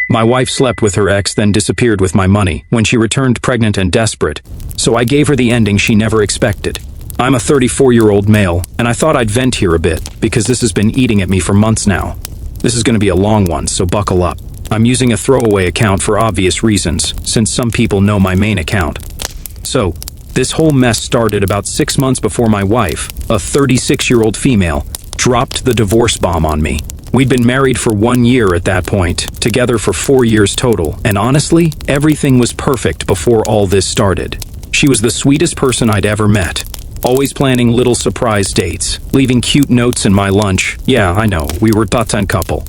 My wife slept with her ex, then disappeared with my money when she returned pregnant and desperate. So I gave her the ending she never expected. I'm a 34-year-old male, and I thought I'd vent here a bit, because this has been eating at me for months now. This is going to be a long one, so buckle up. I'm using a throwaway account for obvious reasons, since some people know my main account. So, this whole mess started about 6 months before my wife, a 36-year-old female, dropped the divorce bomb on me. We'd been married for 1 year at that point, together for 4 years total, and honestly, everything was perfect before all this started. She was the sweetest person I'd ever met. Always planning little surprise dates, leaving cute notes in my lunch. Yeah, I know, we were a couple.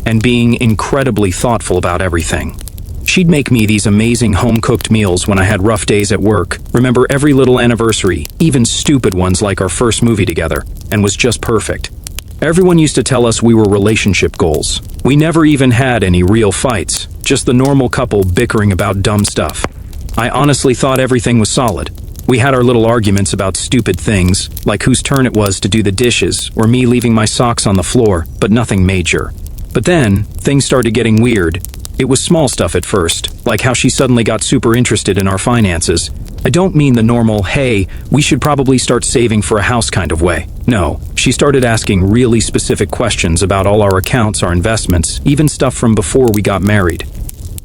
And being incredibly thoughtful about everything. She'd make me these amazing home-cooked meals when I had rough days at work, remember every little anniversary, even stupid ones like our first movie together, and was just perfect. Everyone used to tell us we were relationship goals. We never even had any real fights, just the normal couple bickering about dumb stuff. I honestly thought everything was solid. We had our little arguments about stupid things, like whose turn it was to do the dishes, or me leaving my socks on the floor, but nothing major. But then, things started getting weird. It was small stuff at first, like how she suddenly got super interested in our finances. I don't mean the normal, hey, we should probably start saving for a house kind of way. No, she started asking really specific questions about all our accounts, our investments, even stuff from before we got married.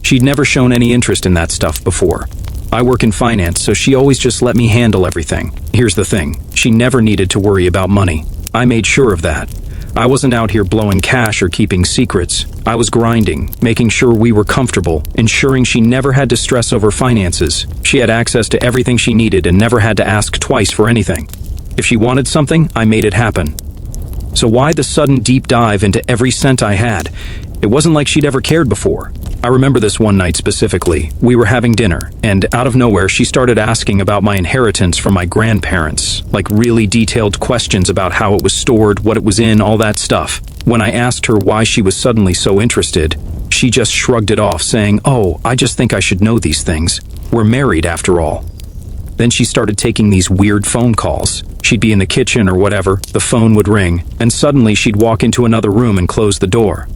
She'd never shown any interest in that stuff before. I work in finance, so she always just let me handle everything. Here's the thing, she never needed to worry about money. I made sure of that. I wasn't out here blowing cash or keeping secrets. I was grinding, making sure we were comfortable, ensuring she never had to stress over finances. She had access to everything she needed and never had to ask twice for anything. If she wanted something, I made it happen. So why the sudden deep dive into every cent I had? It wasn't like she'd ever cared before. I remember this one night specifically. We were having dinner, and out of nowhere she started asking about my inheritance from my grandparents, like really detailed questions about how it was stored, what it was in, all that stuff. When I asked her why she was suddenly so interested, she just shrugged it off, saying, "Oh, I just think I should know these things. We're married after all." Then she started taking these weird phone calls. She'd be in the kitchen or whatever, the phone would ring, and suddenly she'd walk into another room and close the door.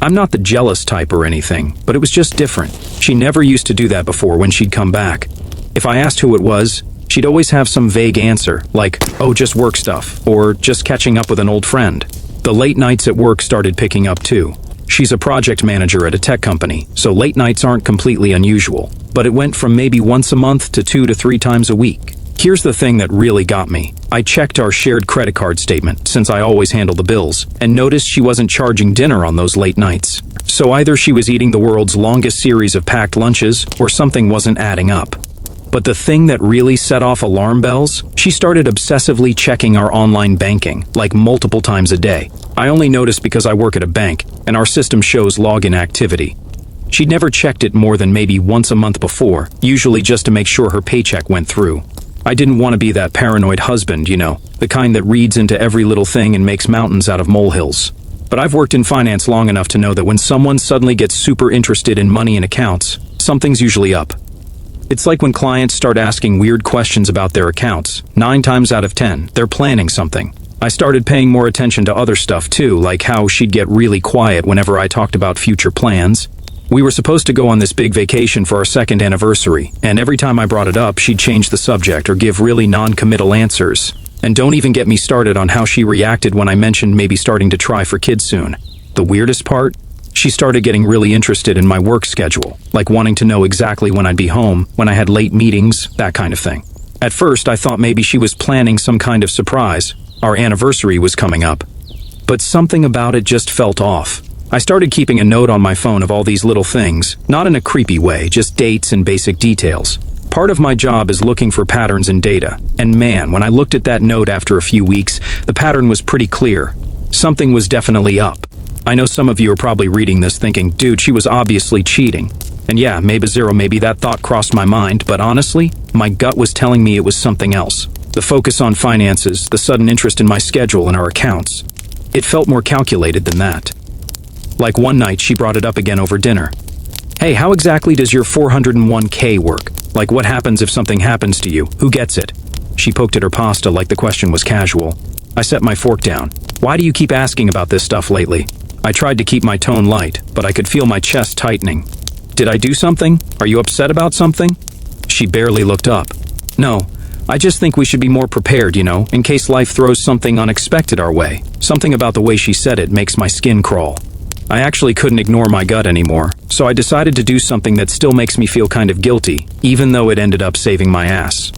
I'm not the jealous type or anything, but it was just different. She never used to do that before when she'd come back. If I asked who it was, she'd always have some vague answer, like, "Oh, just work stuff," or "just catching up with an old friend." The late nights at work started picking up too. She's a project manager at a tech company, so late nights aren't completely unusual, but it went from maybe once a month to 2 to 3 times a week. Here's the thing that really got me. I checked our shared credit card statement, since I always handle the bills, and noticed she wasn't charging dinner on those late nights. So either she was eating the world's longest series of packed lunches, or something wasn't adding up. But the thing that really set off alarm bells? She started obsessively checking our online banking, like multiple times a day. I only noticed because I work at a bank, and our system shows login activity. She'd never checked it more than maybe once a month before, usually just to make sure her paycheck went through. I didn't want to be that paranoid husband, you know, the kind that reads into every little thing and makes mountains out of molehills. But I've worked in finance long enough to know that when someone suddenly gets super interested in money and accounts, something's usually up. It's like when clients start asking weird questions about their accounts. 9 times out of 10, they're planning something. I started paying more attention to other stuff too, like how she'd get really quiet whenever I talked about future plans. We were supposed to go on this big vacation for our 2nd anniversary, and every time I brought it up, she'd change the subject or give really non-committal answers. And don't even get me started on how she reacted when I mentioned maybe starting to try for kids soon. The weirdest part? She started getting really interested in my work schedule, like wanting to know exactly when I'd be home, when I had late meetings, that kind of thing. At first, I thought maybe she was planning some kind of surprise. Our anniversary was coming up. But something about it just felt off. I started keeping a note on my phone of all these little things, not in a creepy way, just dates and basic details. Part of my job is looking for patterns in data, and man, when I looked at that note after a few weeks, the pattern was pretty clear. Something was definitely up. I know some of you are probably reading this thinking, dude, she was obviously cheating. And yeah, maybe that thought crossed my mind, but honestly, my gut was telling me it was something else. The focus on finances, the sudden interest in my schedule and our accounts. It felt more calculated than that. Like one night, she brought it up again over dinner. "Hey, how exactly does your 401k work? Like what happens if something happens to you? Who gets it?" She poked at her pasta like the question was casual. I set my fork down. "Why do you keep asking about this stuff lately?" I tried to keep my tone light, but I could feel my chest tightening. Did I do something? Are you upset about something? She barely looked up. No, I just think we should be more prepared, in case life throws something unexpected our way. Something about the way she said it makes my skin crawl. I actually couldn't ignore my gut anymore, so I decided to do something that still makes me feel kind of guilty, even though it ended up saving my ass.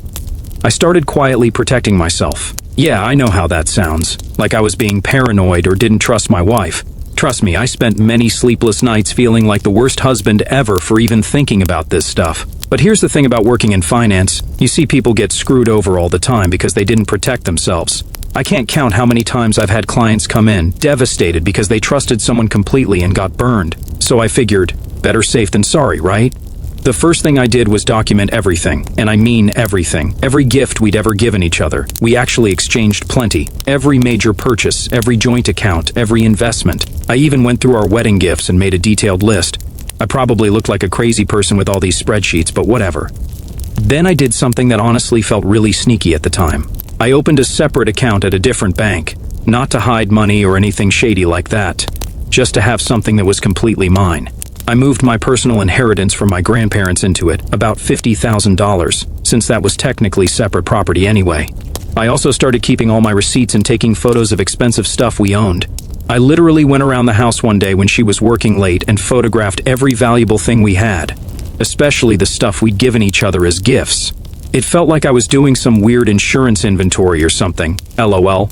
I started quietly protecting myself. Yeah, I know how that sounds, like I was being paranoid or didn't trust my wife. Trust me, I spent many sleepless nights feeling like the worst husband ever for even thinking about this stuff. But here's the thing about working in finance, you see people get screwed over all the time because they didn't protect themselves. I can't count how many times I've had clients come in, devastated because they trusted someone completely and got burned. So I figured, better safe than sorry, right? The first thing I did was document everything, and I mean everything. Every gift we'd ever given each other. We actually exchanged plenty. Every major purchase, every joint account, every investment. I even went through our wedding gifts and made a detailed list. I probably looked like a crazy person with all these spreadsheets, but whatever. Then I did something that honestly felt really sneaky at the time. I opened a separate account at a different bank, not to hide money or anything shady like that, just to have something that was completely mine. I moved my personal inheritance from my grandparents into it, about $50,000, since that was technically separate property anyway. I also started keeping all my receipts and taking photos of expensive stuff we owned. I literally went around the house one day when she was working late and photographed every valuable thing we had, especially the stuff we'd given each other as gifts. It felt like I was doing some weird insurance inventory or something, LOL.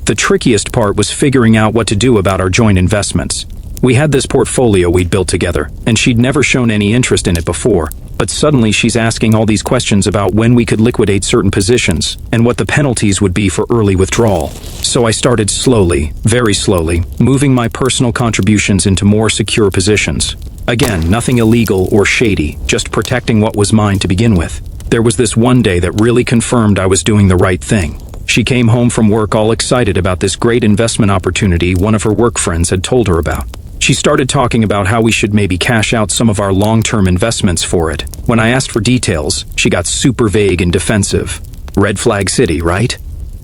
The trickiest part was figuring out what to do about our joint investments. We had this portfolio we'd built together, and she'd never shown any interest in it before, but suddenly she's asking all these questions about when we could liquidate certain positions, and what the penalties would be for early withdrawal. So I started slowly, very slowly, moving my personal contributions into more secure positions. Again, nothing illegal or shady, just protecting what was mine to begin with. There was this one day that really confirmed I was doing the right thing. She came home from work all excited about this great investment opportunity one of her work friends had told her about. She started talking about how we should maybe cash out some of our long-term investments for it. When I asked for details, she got super vague and defensive. Red flag city, right?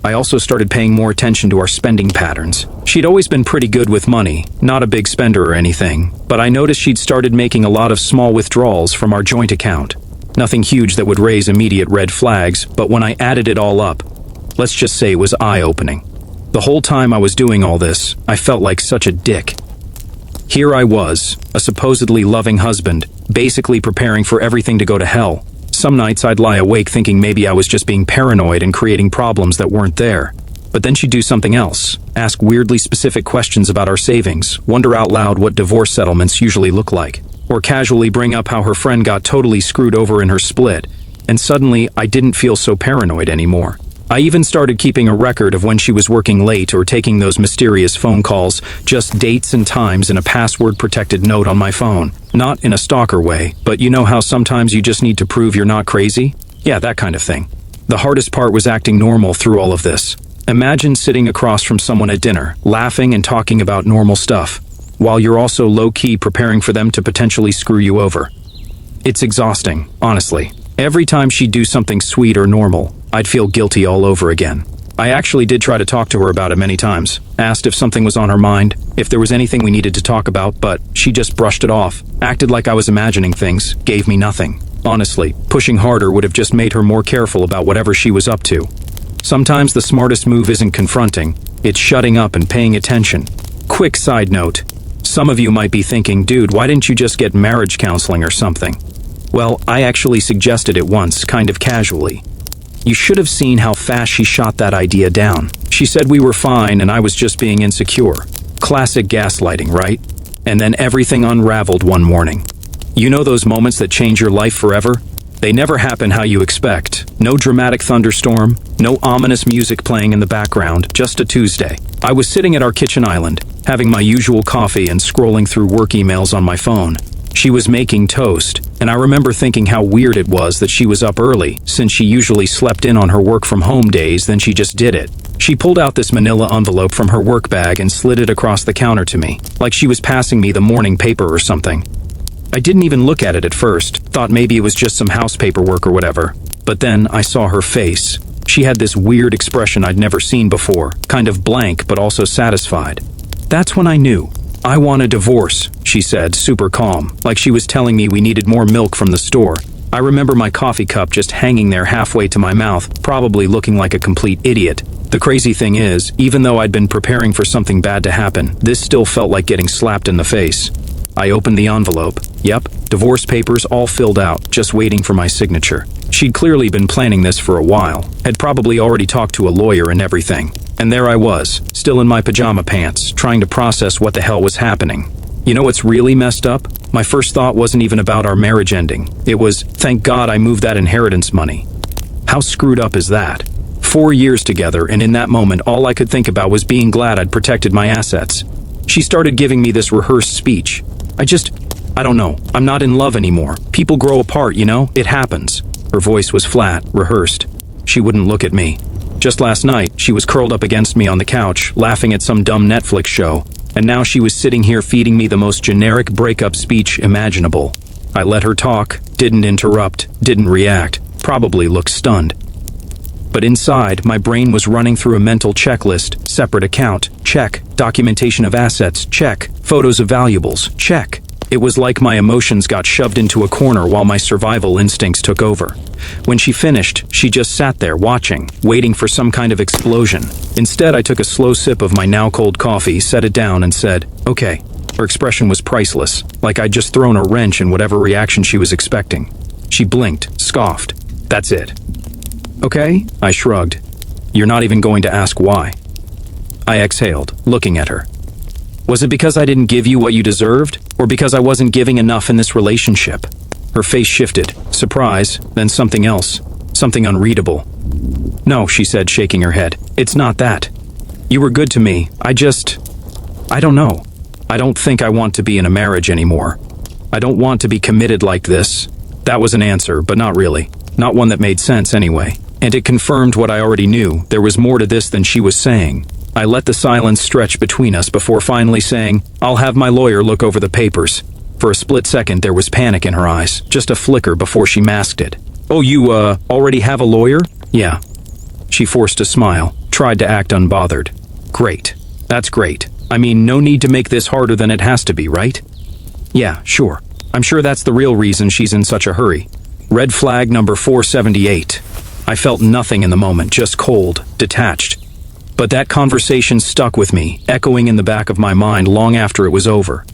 I also started paying more attention to our spending patterns. She'd always been pretty good with money, not a big spender or anything, but I noticed she'd started making a lot of small withdrawals from our joint account. Nothing huge that would raise immediate red flags, but when I added it all up, let's just say it was eye-opening. The whole time I was doing all this, I felt like such a dick. Here I was, a supposedly loving husband, basically preparing for everything to go to hell. Some nights I'd lie awake thinking maybe I was just being paranoid and creating problems that weren't there. But then she'd do something else, ask weirdly specific questions about our savings, wonder out loud what divorce settlements usually look like, or casually bring up how her friend got totally screwed over in her split, and suddenly I didn't feel so paranoid anymore. I even started keeping a record of when she was working late or taking those mysterious phone calls, just dates and times in a password-protected note on my phone. Not in a stalker way, but you know how sometimes you just need to prove you're not crazy? Yeah, that kind of thing. The hardest part was acting normal through all of this. Imagine sitting across from someone at dinner, laughing and talking about normal stuff, while you're also low-key preparing for them to potentially screw you over. It's exhausting, honestly. Every time she'd do something sweet or normal, I'd feel guilty all over again. I actually did try to talk to her about it many times, asked if something was on her mind, if there was anything we needed to talk about, but she just brushed it off, acted like I was imagining things, gave me nothing. Honestly, pushing harder would have just made her more careful about whatever she was up to. Sometimes the smartest move isn't confronting, it's shutting up and paying attention. Quick side note, some of you might be thinking, dude, why didn't you just get marriage counseling or something? Well, I actually suggested it once, kind of casually. You should have seen how fast she shot that idea down. She said we were fine and I was just being insecure. Classic gaslighting, right? And then everything unraveled one morning. You know those moments that change your life forever? They never happen how you expect. No dramatic thunderstorm, no ominous music playing in the background, just a Tuesday. I was sitting at our kitchen island, having my usual coffee and scrolling through work emails on my phone. She was making toast, and I remember thinking how weird it was that she was up early, since she usually slept in on her work-from-home days, then she just did it. She pulled out this manila envelope from her work bag and slid it across the counter to me, like she was passing me the morning paper or something. I didn't even look at it at first, thought maybe it was just some house paperwork or whatever. But then I saw her face. She had this weird expression I'd never seen before, kind of blank but also satisfied. That's when I knew. "I want a divorce," she said, super calm, like she was telling me we needed more milk from the store. I remember my coffee cup just hanging there halfway to my mouth, probably looking like a complete idiot. The crazy thing is, even though I'd been preparing for something bad to happen, this still felt like getting slapped in the face. I opened the envelope. Yep, divorce papers all filled out, just waiting for my signature. She'd clearly been planning this for a while, had probably already talked to a lawyer and everything. And there I was, still in my pajama pants, trying to process what the hell was happening. You know what's really messed up? My first thought wasn't even about our marriage ending. It was, thank God I moved that inheritance money. How screwed up is that? 4 years together, and in that moment all I could think about was being glad I'd protected my assets. She started giving me this rehearsed speech. I don't know, I'm not in love anymore. People grow apart, you know? It happens. Her voice was flat, rehearsed. She wouldn't look at me. Just last night, she was curled up against me on the couch, laughing at some dumb Netflix show. And now she was sitting here feeding me the most generic breakup speech imaginable. I let her talk, didn't interrupt, didn't react, probably looked stunned. But inside, my brain was running through a mental checklist. Separate account, check. Documentation of assets, check. Photos of valuables, check. It was like my emotions got shoved into a corner while my survival instincts took over. When she finished, she just sat there watching, waiting for some kind of explosion. Instead, I took a slow sip of my now cold coffee, set it down, and said, "Okay." Her expression was priceless, like I'd just thrown a wrench in whatever reaction she was expecting. She blinked, scoffed. "That's it." "Okay," I shrugged. "You're not even going to ask why." I exhaled, looking at her. Was it because I didn't give you what you deserved, or because I wasn't giving enough in this relationship? Her face shifted, surprise, then something else, something unreadable. "No," she said, shaking her head. "It's not that. You were good to me. I don't know. I don't think I want to be in a marriage anymore. I don't want to be committed like this." That was an answer, but not really. Not one that made sense anyway. And it confirmed what I already knew. There was more to this than she was saying. I let the silence stretch between us before finally saying, "I'll have my lawyer look over the papers." For a split second, there was panic in her eyes, just a flicker before she masked it. "Oh, you, already have a lawyer?" "Yeah." She forced a smile, tried to act unbothered. "Great. That's great. I mean, no need to make this harder than it has to be, right?" "Yeah, sure. I'm sure that's the real reason she's in such a hurry." Red flag number 478. I felt nothing in the moment, just cold, detached. But that conversation stuck with me, echoing in the back of my mind long after it was over.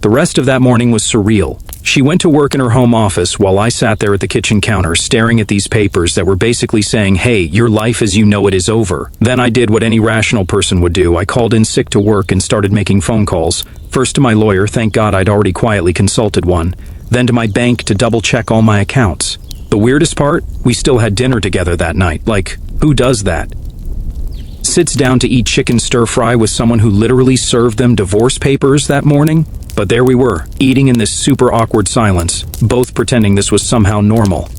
The rest of that morning was surreal. She went to work in her home office while I sat there at the kitchen counter staring at these papers that were basically saying, "Hey, your life as you know it is over." Then I did what any rational person would do. I called in sick to work and started making phone calls. First to my lawyer, thank God I'd already quietly consulted one. Then to my bank to double-check all my accounts. The weirdest part? We still had dinner together that night. Like, who does that? Sits down to eat chicken stir-fry with someone who literally served them divorce papers that morning? But there we were, eating in this super awkward silence, both pretending this was somehow normal.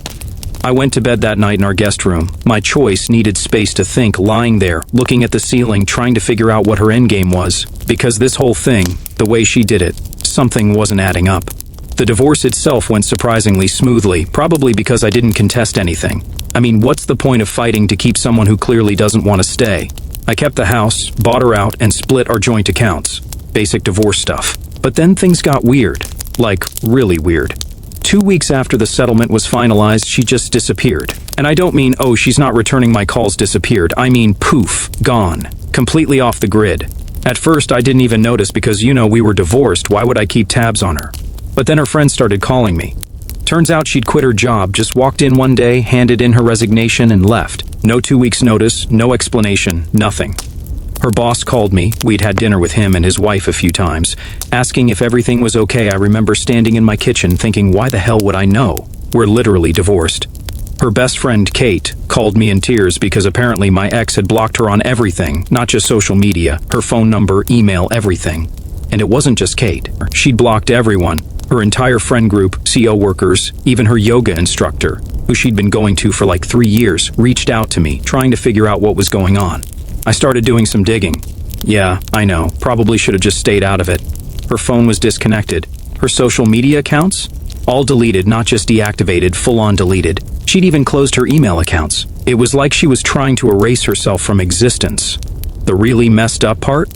I went to bed that night in our guest room. My choice needed space to think, lying there, looking at the ceiling, trying to figure out what her endgame was. Because this whole thing, the way she did it, something wasn't adding up. The divorce itself went surprisingly smoothly, probably because I didn't contest anything. I mean, what's the point of fighting to keep someone who clearly doesn't want to stay? I kept the house, bought her out, and split our joint accounts. Basic divorce stuff. But then things got weird. Like, really weird. 2 weeks after the settlement was finalized, she just disappeared. And I don't mean, oh, she's not returning my calls disappeared. I mean, poof, gone. Completely off the grid. At first, I didn't even notice because, we were divorced. Why would I keep tabs on her? But then her friends started calling me. Turns out she'd quit her job, just walked in one day, handed in her resignation, and left. No 2 weeks notice, no explanation, nothing. Her boss called me. We'd had dinner with him and his wife a few times, asking if everything was okay. I remember standing in my kitchen thinking, why the hell would I know? We're literally divorced. Her best friend, Kate, called me in tears because apparently my ex had blocked her on everything, not just social media, her phone number, email, everything. And it wasn't just Kate. She'd blocked everyone. Her entire friend group, CO workers, even her yoga instructor, who she'd been going to for like 3 years, reached out to me, trying to figure out what was going on. I started doing some digging. Yeah, I know, probably should have just stayed out of it. Her phone was disconnected. Her social media accounts? All deleted, not just deactivated, full-on deleted. She'd even closed her email accounts. It was like she was trying to erase herself from existence. The really messed up part?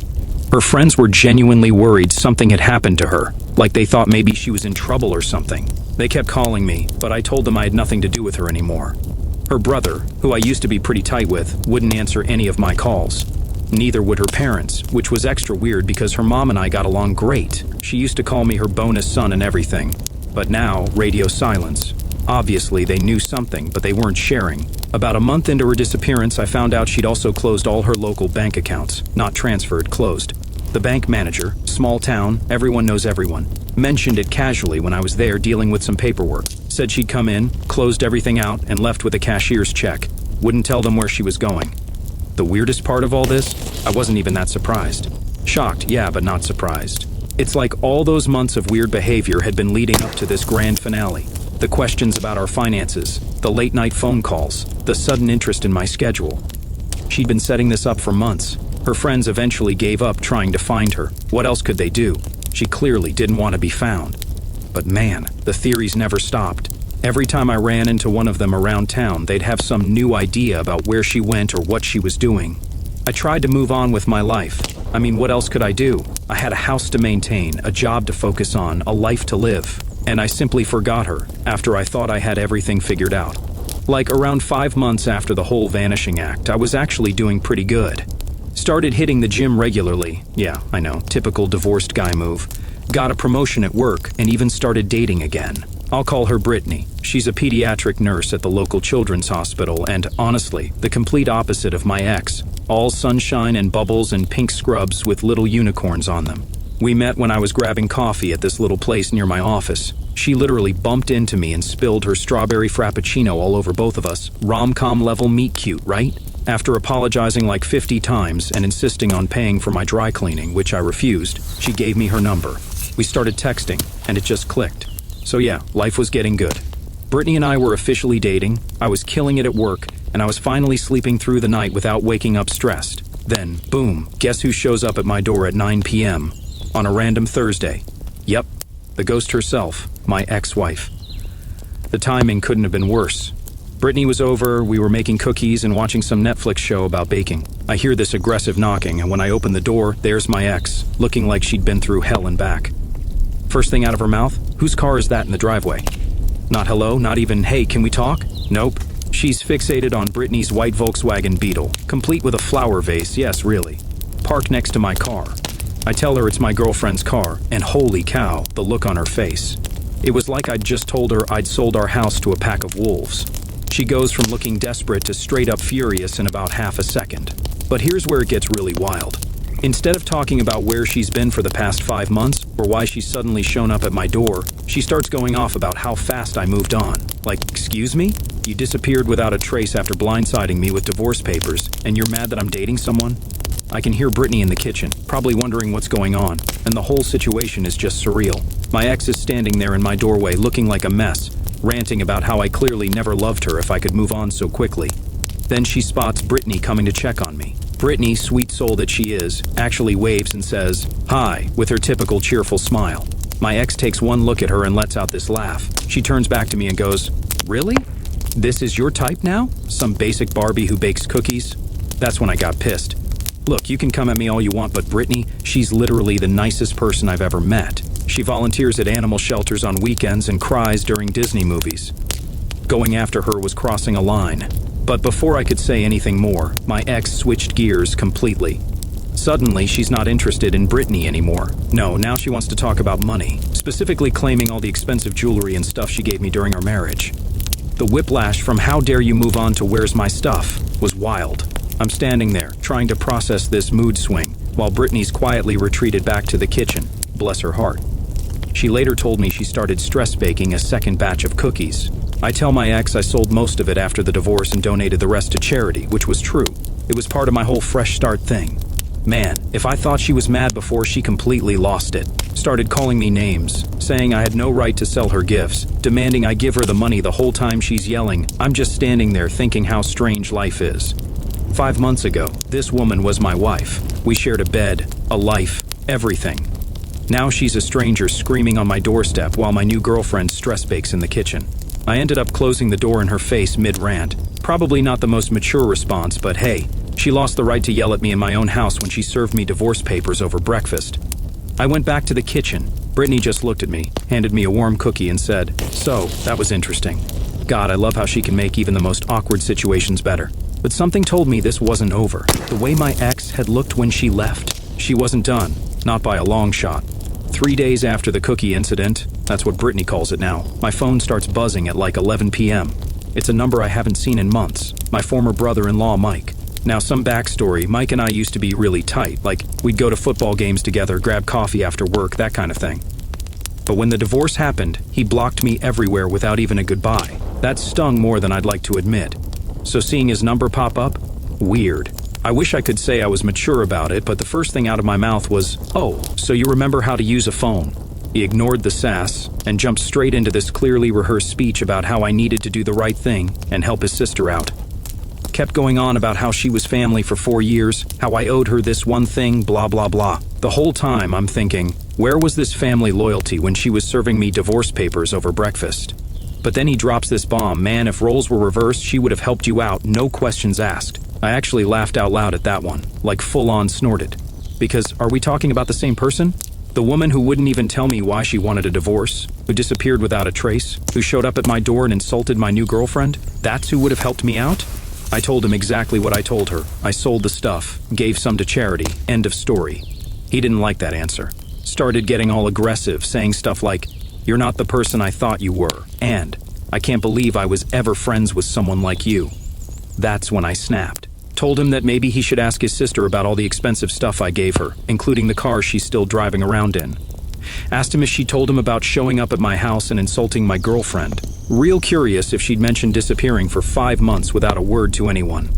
Her friends were genuinely worried something had happened to her, like they thought maybe she was in trouble or something. They kept calling me, but I told them I had nothing to do with her anymore. Her brother, who I used to be pretty tight with, wouldn't answer any of my calls. Neither would her parents, which was extra weird because her mom and I got along great. She used to call me her bonus son and everything. But now, radio silence. Obviously, they knew something, but they weren't sharing. About a month into her disappearance, I found out she'd also closed all her local bank accounts. Not transferred, closed. The bank manager, small town, everyone knows everyone, mentioned it casually when I was there dealing with some paperwork. Said she'd come in, closed everything out, and left with a cashier's check. Wouldn't tell them where she was going. The weirdest part of all this? I wasn't even that surprised. Shocked, yeah, but not surprised. It's like all those months of weird behavior had been leading up to this grand finale. The questions about our finances, the late-night phone calls, the sudden interest in my schedule. She'd been setting this up for months. Her friends eventually gave up trying to find her. What else could they do? She clearly didn't want to be found. But man, the theories never stopped. Every time I ran into one of them around town, they'd have some new idea about where she went or what she was doing. I tried to move on with my life. I mean, what else could I do? I had a house to maintain, a job to focus on, a life to live. And I simply forgot her after I thought I had everything figured out. Like around 5 months after the whole vanishing act, I was actually doing pretty good. Started hitting the gym regularly. Yeah, I know, typical divorced guy move. Got a promotion at work and even started dating again. I'll call her Brittany. She's a pediatric nurse at the local children's hospital and, honestly, the complete opposite of my ex. All sunshine and bubbles and pink scrubs with little unicorns on them. We met when I was grabbing coffee at this little place near my office. She literally bumped into me and spilled her strawberry frappuccino all over both of us. Rom-com level meet cute, right? After apologizing like 50 times and insisting on paying for my dry cleaning, which I refused, she gave me her number. We started texting, and it just clicked. So yeah, life was getting good. Brittany and I were officially dating, I was killing it at work, and I was finally sleeping through the night without waking up stressed. Then, boom, guess who shows up at my door at 9 p.m. on a random Thursday? Yep, the ghost herself, my ex-wife. The timing couldn't have been worse. Brittany was over, we were making cookies and watching some Netflix show about baking. I hear this aggressive knocking, and when I open the door, there's my ex, looking like she'd been through hell and back. First thing out of her mouth, whose car is that in the driveway? Not hello, not even, hey, can we talk? Nope. She's fixated on Brittany's white Volkswagen Beetle, complete with a flower vase, yes, really. Parked next to my car. I tell her it's my girlfriend's car, and holy cow, the look on her face. It was like I'd just told her I'd sold our house to a pack of wolves. She goes from looking desperate to straight up furious in about half a second. But here's where it gets really wild. Instead of talking about where she's been for the past 5 months, or why she's suddenly shown up at my door, she starts going off about how fast I moved on. Like, excuse me? You disappeared without a trace after blindsiding me with divorce papers, and you're mad that I'm dating someone? I can hear Brittany in the kitchen, probably wondering what's going on, and the whole situation is just surreal. My ex is standing there in my doorway looking like a mess, ranting about how I clearly never loved her if I could move on so quickly. Then she spots Brittany coming to check on me. Brittany, sweet soul that she is, actually waves and says, "Hi," with her typical cheerful smile. My ex takes one look at her and lets out this laugh. She turns back to me and goes, "Really? This is your type now? Some basic Barbie who bakes cookies?" That's when I got pissed. Look, you can come at me all you want, but Brittany, she's literally the nicest person I've ever met. She volunteers at animal shelters on weekends and cries during Disney movies. Going after her was crossing a line. But before I could say anything more, my ex switched gears completely. Suddenly, she's not interested in Brittany anymore. No, now she wants to talk about money, specifically claiming all the expensive jewelry and stuff she gave me during our marriage. The whiplash from "how dare you move on" to "where's my stuff" was wild. I'm standing there, trying to process this mood swing, while Brittany's quietly retreated back to the kitchen. Bless her heart. She later told me she started stress baking a second batch of cookies. I tell my ex I sold most of it after the divorce and donated the rest to charity, which was true. It was part of my whole fresh start thing. Man, if I thought she was mad before, she completely lost it. Started calling me names, saying I had no right to sell her gifts, demanding I give her the money the whole time she's yelling. I'm just standing there thinking how strange life is. 5 months ago, this woman was my wife. We shared a bed, a life, everything. Now she's a stranger screaming on my doorstep while my new girlfriend stress bakes in the kitchen. I ended up closing the door in her face mid-rant. Probably not the most mature response, but hey, She lost the right to yell at me in my own house when she served me divorce papers over breakfast. I went back to the kitchen. Brittany just looked at me, handed me a warm cookie and said, "So, that was interesting." God, I love how she can make even the most awkward situations better. But something told me this wasn't over. The way my ex had looked when she left. She wasn't done, not by a long shot. 3 days after the cookie incident, that's what Brittany calls it now, my phone starts buzzing at like 11 p.m. It's a number I haven't seen in months. My former brother-in-law, Mike. Now, some backstory, Mike and I used to be really tight, like we'd go to football games together, grab coffee after work, that kind of thing. But when the divorce happened, he blocked me everywhere without even a goodbye. That stung more than I'd like to admit. So seeing his number pop up? Weird. I wish I could say I was mature about it, but the first thing out of my mouth was, "Oh, so you remember how to use a phone." He ignored the sass and jumped straight into this clearly rehearsed speech about how I needed to do the right thing and help his sister out. Kept going on about how she was family for 4 years, how I owed her this one thing, blah blah blah. The whole time I'm thinking, where was this family loyalty when she was serving me divorce papers over breakfast? But then he drops this bomb, "Man, if roles were reversed, she would have helped you out, no questions asked." I actually laughed out loud at that one, like full-on snorted. Because are we talking about the same person? The woman who wouldn't even tell me why she wanted a divorce, who disappeared without a trace, who showed up at my door and insulted my new girlfriend? That's who would have helped me out? I told him exactly what I told her. I sold the stuff, gave some to charity, end of story. He didn't like that answer. Started getting all aggressive, saying stuff like, "You're not the person I thought you were," and "I can't believe I was ever friends with someone like you." That's when I snapped. Told him that maybe he should ask his sister about all the expensive stuff I gave her, including the car she's still driving around in. Asked him if she told him about showing up at my house and insulting my girlfriend. Real curious if she'd mentioned disappearing for 5 months without a word to anyone.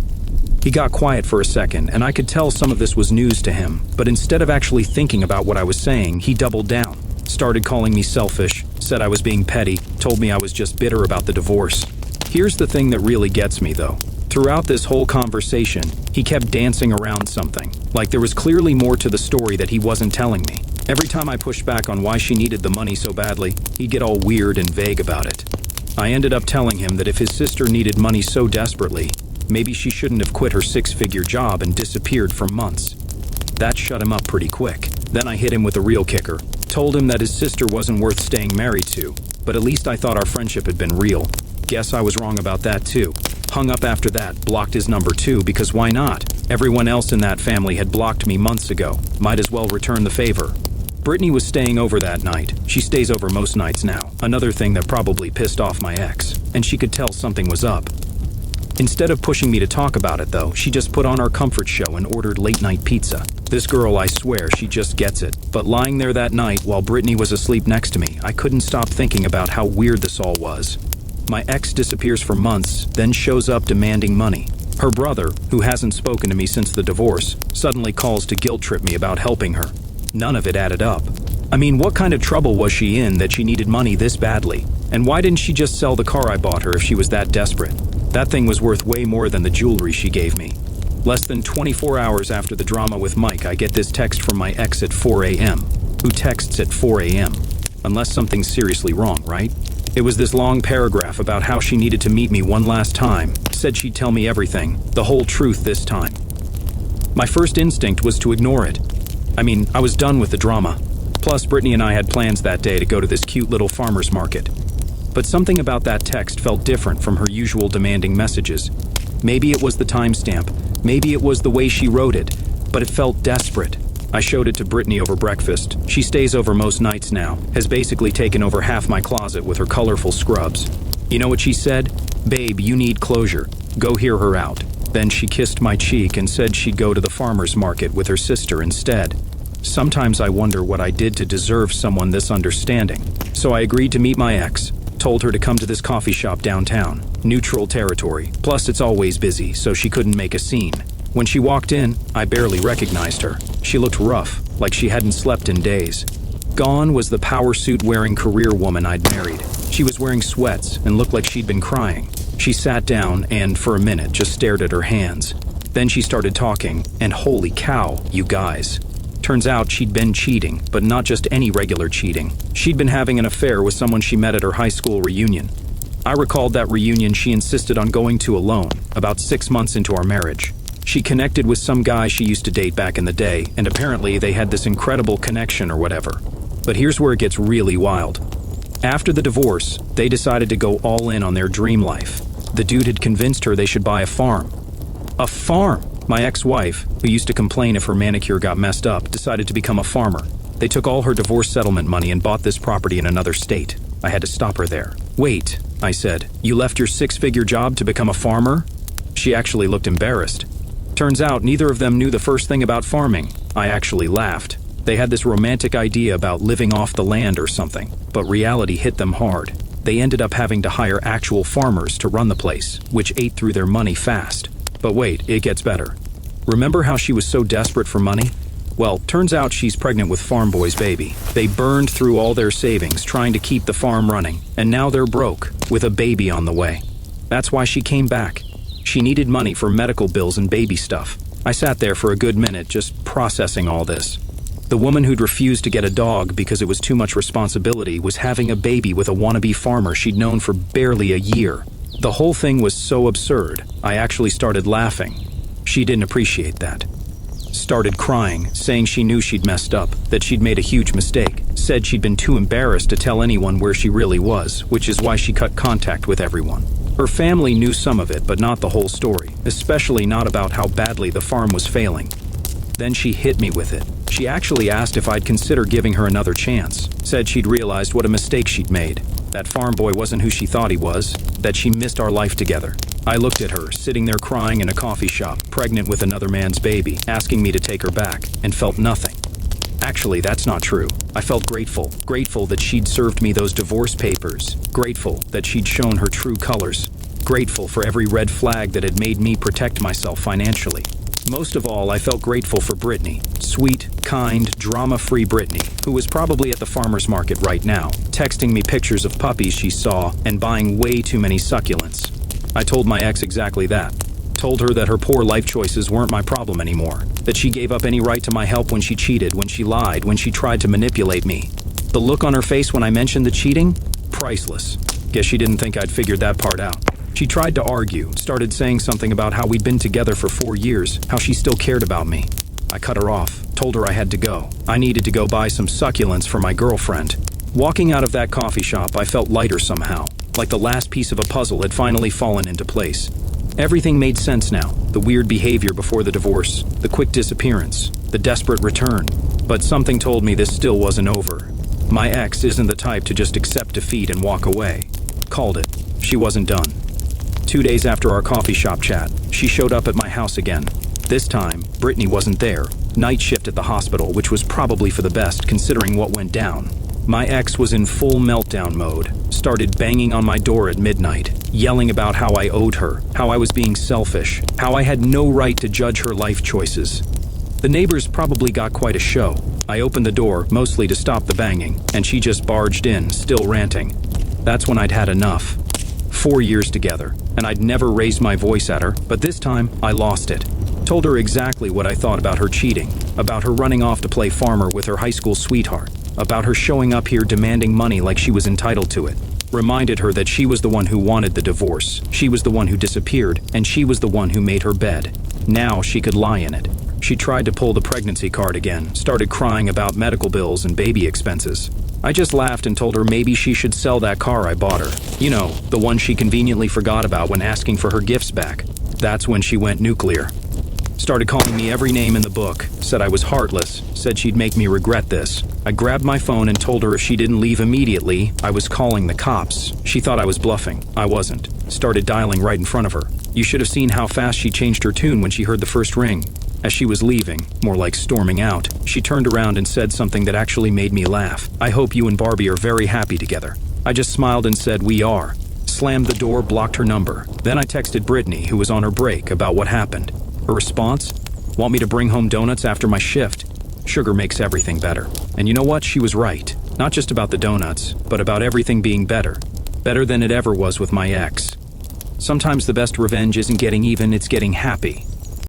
He got quiet for a second, and I could tell some of this was news to him, but instead of actually thinking about what I was saying, he doubled down. Started calling me selfish, said I was being petty, told me I was just bitter about the divorce. Here's the thing that really gets me, though. Throughout this whole conversation, he kept dancing around something, like there was clearly more to the story that he wasn't telling me. Every time I pushed back on why she needed the money so badly, he'd get all weird and vague about it. I ended up telling him that if his sister needed money so desperately, maybe she shouldn't have quit her 6-figure job and disappeared for months. That shut him up pretty quick. Then I hit him with a real kicker. Told him that his sister wasn't worth staying married to, but at least I thought our friendship had been real. Guess I was wrong about that too. Hung up after that, blocked his number too, because why not? Everyone else in that family had blocked me months ago. Might as well return the favor. Brittany was staying over that night. She stays over most nights now. Another thing that probably pissed off my ex. And she could tell something was up. Instead of pushing me to talk about it though, she just put on our comfort show and ordered late-night pizza. This girl, I swear, she just gets it. But lying there that night while Brittany was asleep next to me, I couldn't stop thinking about how weird this all was. My ex disappears for months, then shows up demanding money. Her brother, who hasn't spoken to me since the divorce, suddenly calls to guilt-trip me about helping her. None of it added up. I mean, what kind of trouble was she in that she needed money this badly? And why didn't she just sell the car I bought her if she was that desperate? That thing was worth way more than the jewelry she gave me. Less than 24 hours after the drama with Mike, I get this text from my ex at 4 a.m. Who texts at 4 a.m.? Unless something's seriously wrong, right? It was this long paragraph about how she needed to meet me one last time, said she'd tell me everything, the whole truth this time. My first instinct was to ignore it. I mean, I was done with the drama. Plus, Brittany and I had plans that day to go to this cute little farmer's market. But something about that text felt different from her usual demanding messages. Maybe it was the timestamp, maybe it was the way she wrote it, but it felt desperate. I showed it to Brittany over breakfast. She stays over most nights now, has basically taken over half my closet with her colorful scrubs. You know what she said? "Babe, you need closure. Go hear her out." Then she kissed my cheek and said she'd go to the farmer's market with her sister instead. Sometimes I wonder what I did to deserve someone this understanding. So I agreed to meet my ex, told her to come to this coffee shop downtown. Neutral territory, plus it's always busy, so she couldn't make a scene. When she walked in, I barely recognized her. She looked rough, like she hadn't slept in days. Gone was the power suit-wearing career woman I'd married. She was wearing sweats and looked like she'd been crying. She sat down and, for a minute, just stared at her hands. Then she started talking, and holy cow, you guys. Turns out she'd been cheating, but not just any regular cheating. She'd been having an affair with someone she met at her high school reunion. I recalled that reunion she insisted on going to alone, about 6 months into our marriage. She connected with some guy she used to date back in the day, and apparently they had this incredible connection or whatever. But here's where it gets really wild. After the divorce, they decided to go all in on their dream life. The dude had convinced her they should buy a farm. A farm! My ex-wife, who used to complain if her manicure got messed up, decided to become a farmer. They took all her divorce settlement money and bought this property in another state. I had to stop her there. "Wait," I said, "you left your six-figure job to become a farmer?" She actually looked embarrassed. Turns out neither of them knew the first thing about farming. I actually laughed. They had this romantic idea about living off the land or something, but reality hit them hard. They ended up having to hire actual farmers to run the place, which ate through their money fast. But wait, it gets better. Remember how she was so desperate for money? Well, turns out she's pregnant with Farm Boy's baby. They burned through all their savings trying to keep the farm running, and now they're broke, with a baby on the way. That's why she came back. She needed money for medical bills and baby stuff. I sat there for a good minute just processing all this. The woman who'd refused to get a dog because it was too much responsibility was having a baby with a wannabe farmer she'd known for barely a year. The whole thing was so absurd, I actually started laughing. She didn't appreciate that. Started crying, saying she knew she'd messed up, that she'd made a huge mistake, said she'd been too embarrassed to tell anyone where she really was, which is why she cut contact with everyone. Her family knew some of it, but not the whole story, especially not about how badly the farm was failing. Then she hit me with it. She actually asked if I'd consider giving her another chance, said she'd realized what a mistake she'd made, that farm boy wasn't who she thought he was, that she missed our life together. I looked at her, sitting there crying in a coffee shop, pregnant with another man's baby, asking me to take her back, and felt nothing. Actually, that's not true. I felt grateful that she'd served me those divorce papers, grateful that she'd shown her true colors, grateful for every red flag that had made me protect myself financially. Most of all, I felt grateful for Brittany, sweet, kind, drama-free Brittany, who was probably at the farmer's market right now, texting me pictures of puppies she saw and buying way too many succulents. I told my ex exactly that. Told her that her poor life choices weren't my problem anymore, that she gave up any right to my help when she cheated, when she lied, when she tried to manipulate me. The look on her face when I mentioned the cheating? Priceless. Guess she didn't think I'd figured that part out. She tried to argue, started saying something about how we'd been together for 4 years, how she still cared about me. I cut her off, told her I had to go. I needed to go buy some succulents for my girlfriend. Walking out of that coffee shop, I felt lighter somehow, like the last piece of a puzzle had finally fallen into place. Everything made sense now, the weird behavior before the divorce, the quick disappearance, the desperate return. But something told me this still wasn't over. My ex isn't the type to just accept defeat and walk away. Called it. She wasn't done. 2 days after our coffee shop chat, she showed up at my house again. This time, Brittany wasn't there. Night shift at the hospital, which was probably for the best considering what went down. My ex was in full meltdown mode, started banging on my door at midnight, yelling about how I owed her, how I was being selfish, how I had no right to judge her life choices. The neighbors probably got quite a show. I opened the door, mostly to stop the banging, and she just barged in, still ranting. That's when I'd had enough. 4 years together, and I'd never raised my voice at her, but this time, I lost it. Told her exactly what I thought about her cheating, about her running off to play farmer with her high school sweetheart, about her showing up here demanding money like she was entitled to it. Reminded her that she was the one who wanted the divorce, she was the one who disappeared, and she was the one who made her bed. Now she could lie in it. She tried to pull the pregnancy card again, started crying about medical bills and baby expenses. I just laughed and told her maybe she should sell that car I bought her. You know, the one she conveniently forgot about when asking for her gifts back. That's when she went nuclear. Started calling me every name in the book, said I was heartless, said she'd make me regret this. I grabbed my phone and told her if she didn't leave immediately, I was calling the cops. She thought I was bluffing. I wasn't. Started dialing right in front of her. You should have seen how fast she changed her tune when she heard the first ring. As she was leaving, more like storming out, she turned around and said something that actually made me laugh. I hope you and Barbie are very happy together. I just smiled and said, we are. Slammed the door, blocked her number. Then I texted Brittany, who was on her break, about what happened. Her response? Want me to bring home donuts after my shift? Sugar makes everything better. And you know what? She was right. Not just about the donuts, but about everything being better. Better than it ever was with my ex. Sometimes the best revenge isn't getting even, it's getting happy.